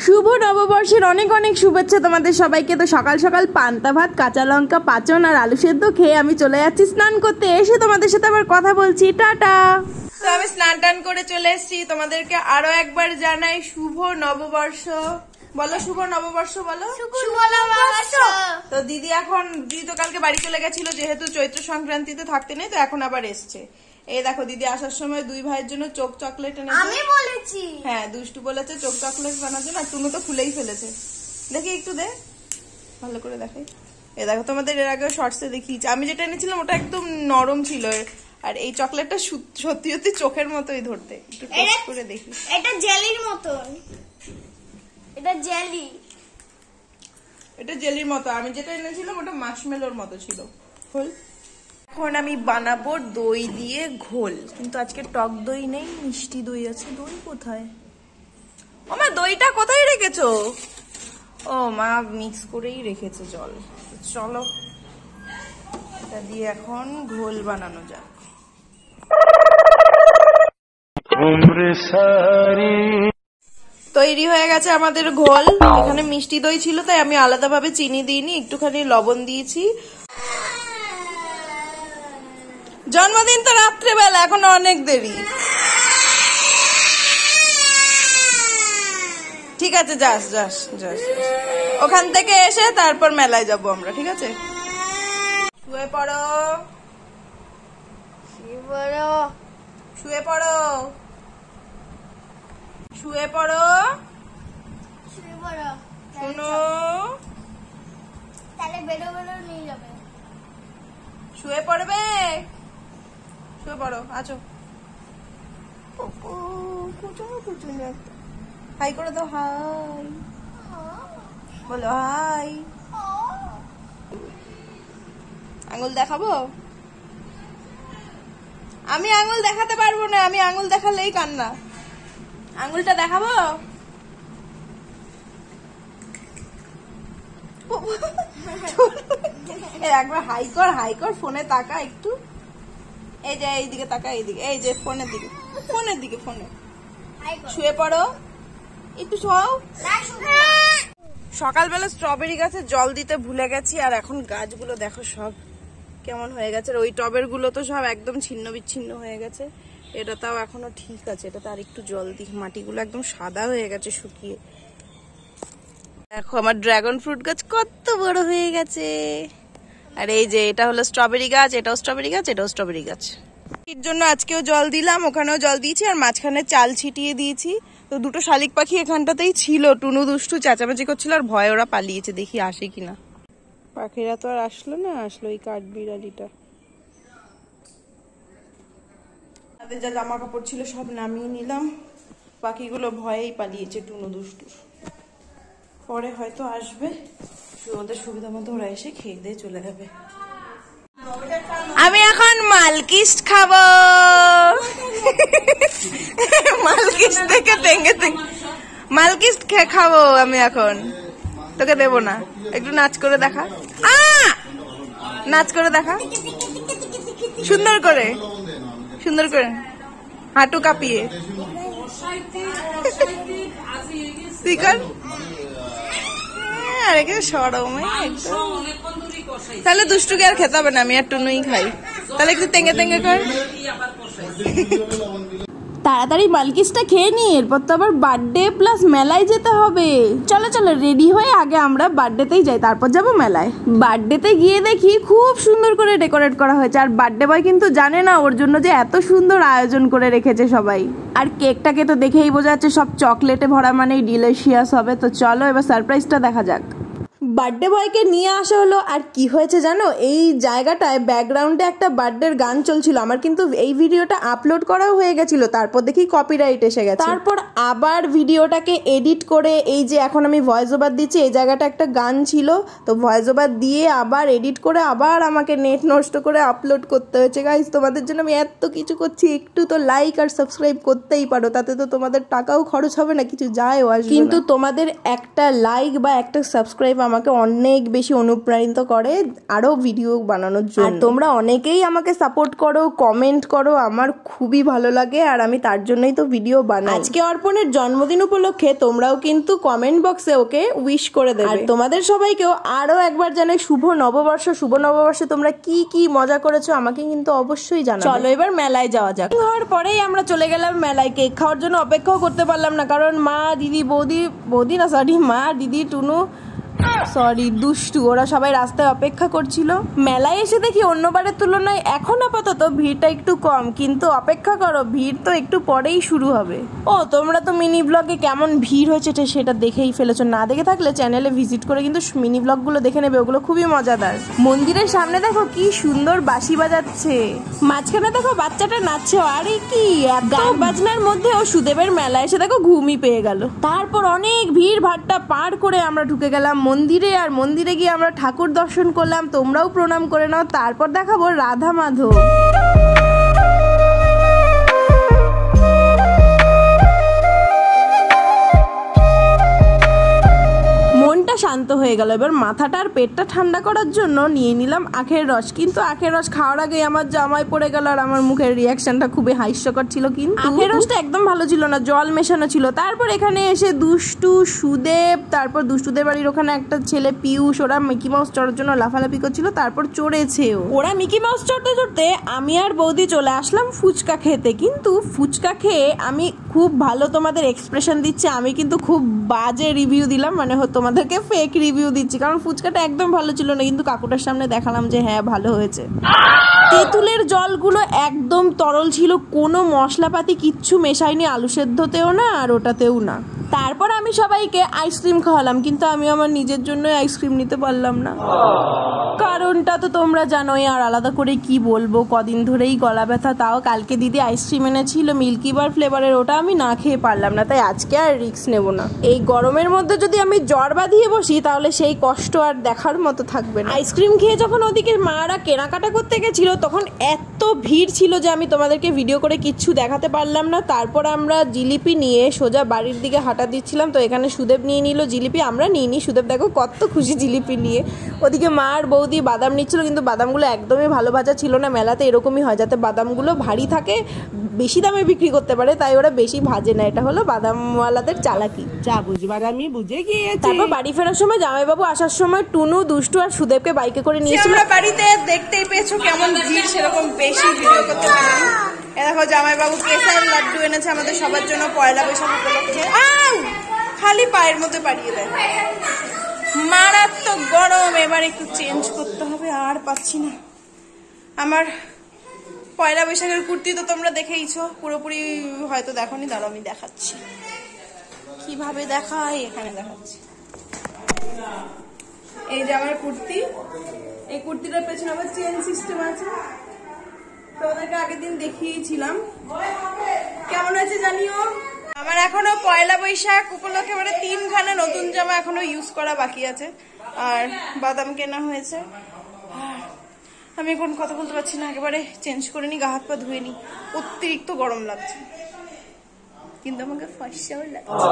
শুভ নববর্ষের অনেক অনেক শুভেচ্ছা তোমাদের সবাইকে। তো সকাল সকাল পান্তা ভাত, কাঁচা লঙ্কা, পাঁচন আর আলু সেদ্ধ খেয়ে আমি চলে যাচ্ছি স্নান করতে। এসে তোমাদের সাথে আবার কথা বলছি। টাটা। তো আমি স্নান টান করে চলে এসেছি। তোমাদেরকে আরো একবার জানাই শুভ নববর্ষ। বলো শুভ নববর্ষ, বলো শুভ নববর্ষ। তো দিদি তো কালকে বাড়ি চলে গেছিল, যেহেতু চৈত্র সংক্রান্তিতে থাকতে নেই, তো এখন আবার এসছে। এই দেখো দিদি আসার সময় দুই ভাইয়ের জন্য চোখ চকলেট এনেছে। আমি বলেছি, হ্যাঁ দুষ্টু বলেছে চোখ চকলেট বানার জন্য, আর টুনু তো খুলেই ফেলেছে। দেখি একটু দে, ভালো করে দেখাই। এই দেখো তোমাদের এর আগে শর্টসে দেখিয়েছি, আমি যেটা এনেছিলাম ওটা একদম নরম ছিল, আর এই চকলেটটা সত্যি সত্যি চোখের মতোই ধরতে। একটু টেস্ট করে দেখি। এটা জেলির মতন, এটা জেলির মতো। আমি যেটা এনেছিলাম ওটা মার্শমেলোর মতো ছিল। খোল। এখন আমি বানাবো দই দিয়ে ঘোল, কিন্তু আজকে টক দই নেই, মিষ্টি দই আছে। দই কোথায়? ও মা, দইটা কোথায় রেখেছো? ও মা মিক্স করেই রেখেছে জল। চলো এটা দিয়ে এখন ঘোল বানানো যাক। তৈরি হয়ে গেছে আমাদের ঘোল। এখানে মিষ্টি দই ছিল তাই আমি আলাদাভাবে চিনি দিইনি, একটুখানি লবণ দিয়েছি। জন্মদিন তো রাত্রেবেলা, এখন অনেক দেরি। ঠিক আছে, যাস যাস যাস, ওখান থেকে এসে তারপর মেলায় যাব আমরা। ঠিক আছে, শুয়ে পড়ো, শুয়ে পড়ো, শুয়ে পড়ো, শুনো। তাহলে বেরো বেরো নিয়ে যাবে। শুয়ে পড়বে, শুয়ে পড়ো। আছো, হাই করে দাও। হাই বলো, হাই। আঙুল দেখাবো? আমি আঙুল দেখাতে পারবো না, আমি আঙুল দেখালেই কান্না। আঙুলটা দেখাবো? একবার হাই কর, হাই কর, ফোনে তাকা একটু। এই যে এইদিকে তাকা, এইদিকে, এই যে ফোনের দিকে, ফোনের দিকে, ফোনে। শুয়ে পড়ো, একটু শোও। সকালবেলা স্ট্রবেরি গাছে জল দিতে ভুলে গেছি, আর এখন গাছগুলো দেখো সব কেমন হয়ে গেছে। ওই টবের গুলো তো সব একদম ছিন্ন বিচ্ছিন্ন হয়ে গেছে। এটা তাও এখনো ঠিক আছে, এটা তো আর একটু জল দিই। মাটিগুলো একদম সাদা হয়ে গেছে শুকিয়ে। দেখো আমার ড্রাগন ফ্রুট গাছ কত বড় হয়ে গেছে। আর এই যে এটা হলো স্ট্রবেরি গাছ, এটাও স্ট্রবেরি গাছ, এটাও স্ট্রবেরি গাছ। এর জন্য আজকেও জল দিলাম, ওখানেও জল দিয়েছি, আর মাঝখানে চাল ছিটিয়ে দিয়েছি। তো দুটো শালিক পাখি এখানটাতেই ছিল। টুনু দুষ্টু চেঁচামেচি করছিল, আর ভয়ে ওরা পালিয়েছে। দেখি আসে কিনা। পাখিরা তো আর আসলো না, আসলো ওই কাঠবিড়ালিটা। তাদের যা জামা কাপড় ছিল সব নামিয়ে নিলাম। পাখিগুলো ভয়েই পালিয়েছে টুনু দুষ্টুর। পরে হয়তো আসবে, ওদের সুবিধা মতো ওরা এসে খেয়ে দিয়ে চলে যাবে। আমি এখন মালকিস্ট খাবো। মালকিস্ট থেকে মালকিস্ট খাবো আমি এখন। তোকে দেবো না, একটু নাচ করে দেখা। নাচ করে দেখা, সুন্দর করে, সুন্দর করে হাঁটু কাঁপিয়ে। তুই কর। তাহলে দুষ্টুকে আর খেতে হবে না, আমি আর টুনুই খাই। তাহলে একটু তেঙ্গে তেঙ্গে কর। তাড়াতাড়ি মালকিসটা খেয়ে নি, এরপর তো আবার বার্থডে প্লাস মেলায় যেতে হবে। চলো চলো রেডি হয়ে আগে আমরা বার্থডেতেই যাই, তারপর যাবো মেলায়। বার্থডেতে গিয়ে দেখি খুব সুন্দর করে ডেকোরেট করা হয়েছে, আর বার্থডে বয় কিন্তু জানে না ওর জন্য যে এত সুন্দর আয়োজন করে রেখেছে সবাই। আর কেকটাকে তো দেখেই বোঝা যাচ্ছে সব চকলেটে ভরা, মানেই ডিলিশিয়াস হবে। তো চলো এবার সারপ্রাইজটা দেখা যাক। বার্থডে বয়কে নিয়ে আসা হলো, আর কি হয়েছে জানো, এই জায়গাটায় ব্যাকগ্রাউন্ডে একটা বার্থডের গান চলছিল। আমার কিন্তু এই ভিডিওটা আপলোড করাও হয়ে গেছিল, তারপর দেখি কপিরাইট এসে গেছে। তারপর আবার ভিডিওটাকে এডিট করে, এই যে এখন আমি ভয়েস ওভার দিচ্ছি, এই জায়গাটা একটা গান ছিল, তো ভয়েস ওভার দিয়ে আবার এডিট করে আবার আমাকে নেট নষ্ট করে আপলোড করতে হয়েছে। গাইস তোমাদের জন্য আমি এত কিছু করছি, একটু তো লাইক আর সাবস্ক্রাইব করতেই পারো, তাতে তো তোমাদের টাকাও খরচ হবে না, কিছু যায়ও আসবে। কিন্তু তোমাদের একটা লাইক বা একটা সাবস্ক্রাইব আমাকে আমাকে অনেক বেশি অনুপ্রাণিত করে আরো ভিডিও বানানোর জন্য। আর তোমরা অনেকেই আমাকে সাপোর্ট করো, কমেন্ট করো, আমার খুবই ভালো লাগে আর আমি তার জন্যই তো ভিডিও বানাই। আজকে অর্পণের জন্মদিন উপলক্ষে তোমরাও কিন্তু কমেন্ট বক্সে ওকে উইশ করে দেবে। আর তোমাদের সবাইকেও আরো একবার জানাই শুভ নববর্ষ। শুভ নববর্ষে তোমরা কি কি মজা করেছো আমাকে কিন্তু অবশ্যই জানাবে। চলো এবার মেলায় যাওয়া যাক। হওয়ার পরেই আমরা চলে গেলাম মেলায়। কেক খাওয়ার জন্য অপেক্ষাও করতে পারলাম না, কারণ মা, দিদি, বৌদি না সরি মা, দিদি, টুনু, সরি দুষ্টু, ওরা সবাই রাস্তায় অপেক্ষা করছিল। মেলায় এসে দেখি অন্যবারের তুলনায় এখন আপাতত ভিড়টা একটু কম, কিন্তু অপেক্ষা করো, ভিড় তো একটু পরেই শুরু হবে। ও তোমরা তো মিনি ব্লগে কেমন ভিড় হয়েছে সেটা দেখেই ফেলেছো, না দেখে থাকলে চ্যানেলে ভিজিট করে কিন্তু মিনি ব্লগগুলো দেখে নেবে, ওগুলো খুবই মজাদার। মন্দিরের সামনে দেখো কি সুন্দর বাঁশি বাজাচ্ছে, মাঝখানে দেখো বাচ্চাটা নাচছে। আরে কি গান বাজনার মধ্যেও সুদেবের মেলা এসে দেখো ঘুমই পেয়ে গেল। তারপর অনেক ভিড় ভাট্টা পার করে আমরা ঢুকে গেলাম মন্দিরে। আর মন্দিরে গিয়ে আমরা ঠাকুর দর্শন করলাম, তোমরাও প্রণাম করে নাও। তারপর দেখাবো রাধা মাধব। শান্ত হয়ে গেল। এবার মাথাটা আর পেটটা ঠান্ডা করার জন্য নিয়ে নিলাম আখের রস, কিন্তু আখের রস খাওয়ার আগে আমার জামাই পড়ে গেল আর আমার মুখের রিয়াকশনটা খুবই হাস্যকর ছিল। কিন্তু আখের রসটা একদম ভালো ছিল না, জল মেশানো ছিল। তারপর এখানে এসে দুষ্টু, সুদেব, তারপর দুষ্টুদের বাড়ির ওখানে একটা ছেলে পিয়ুষ, ওরা মিকি মাউস চড়ার জন্য লাফালাফি করছিল, তারপর চড়েছেও। ওরা মিকি মাউস চড়তে চড়তে আমি আর বৌদি চলে আসলাম ফুচকা খেতে। কিন্তু ফুচকা খেয়ে আমি খুব ভালো তোমাদের এক্সপ্রেশন দিচ্ছে, আমি কিন্তু খুব বাজে রিভিউ দিলাম, মানে তোমাদেরকে ফেক রিভিউ দিচ্ছি, কারণ ফুচকাটা একদম ভালো ছিল না। কিন্তু কাকুটার সামনে দেখালাম যে হ্যাঁ ভালো হয়েছে। তেঁতুলের জলগুলো একদম তরল ছিল, কোনো মশলাপাতি কিচ্ছু মেশাইনি, আলু সেদ্ধতেও না আর ওটাতেও না। তারপর আমি সবাইকে আইসক্রিম খাওয়ালাম, কিন্তু আমি আমার নিজের জন্য আইসক্রিম নিতে পারলাম না, কারণটা তো তোমরা জানোই। আর আলাদা করে কি বলবো, কদিন ধরেই গলা ব্যথা। তাও কালকে দিদি আইসক্রিম এনেছিল মিল্কি বার ফ্লেভারের, ওটা আমি না খেয়ে পারলাম না, তাই আজকে আর রিস্ক নেব না। এই গরমের মধ্যে যদি আমি জ্বর বাঁধিয়ে বসি তাহলে সেই কষ্ট আর দেখার মতো থাকবে না। আইসক্রিম খেয়ে যখন ওদিকে মারা কেনাকাটা করতে গেছিল তখন এত ভিড় ছিল যে আমি তোমাদেরকে ভিডিও করে কিচ্ছু দেখাতে পারলাম না। তারপর আমরা জিলিপি নিয়ে সোজা বাড়ির দিকে হাঁটা দিচ্ছিলাম, তো এখানে সুদেব নিয়ে নিল জিলিপি, আমরা নিয়ে নিই। সুদেব দেখো কত খুশি জিলিপি নিয়ে। ওদিকে মা আর বৌদি বাদাম নিচ্ছিল, কিন্তু বাদামগুলো একদমই ভালো ভাজা ছিল না। মেলাতে এরকমই হয়, যাতে বাদামগুলো ভারী থাকে, বেশি দামে বিক্রি করতে পারে, তাই ওরা বেশি ভাজে না। এটা হলো বাদামওয়ালাদের চালাকি, যা বুঝবার আমি বুঝে গিয়েছি। তারপর বাড়ি ফেরার সময় জামাইবাবু আসার সময় টুনু, দুষ্টু আর সুদেবকে বাইকে করে নিয়েছিল। বাড়িতে দেখতেই পেয়েছো কেমন ভিড়, সেরকম বেশি ভিডিও করতে পারেন। দেখো জামাইবাবু কেসার লাড্ডু এনেছে আমাদের সবার জন্য পয়লা বৈশাখ উপলক্ষে। খালি পায়ের মধ্যে পাঠিয়ে দেয়, মারাত্মক গরম। এবার একটু চেঞ্জ করতে হবে, আর পাচ্ছি না। আমার পয়লা বৈশাখের কুর্তি তো তোমরা দেখেইছো, পুরোপুরি হয়তো দেখোনি, দাঁড়াও আমি দেখাচ্ছি কিভাবে দেখাই। এখানে দেখাচ্ছি, এই যে আমার কুর্তি। এই কুর্তিটার পেছনে আবার চেন সিস্টেম আছে, তো ওদেরকে আগের দিন দেখিয়েছিলাম। কেমন হয়েছে জানিও। আমার এখনো পয়লা বৈশাখ উপলক্ষে মানে 3খানা নতুন জামা এখনো ইউজ করা বাকি আছে, আর বাদাম কেনা হয়েছে। আমি এখন কথা বলতে পারছি না, একেবারে চেঞ্জ করে নি, গা হাত পা ধুয়ে নি, অতিরিক্ত গরম লাগছে, কিন্তু আমাকে ফর্সাও লাগছে।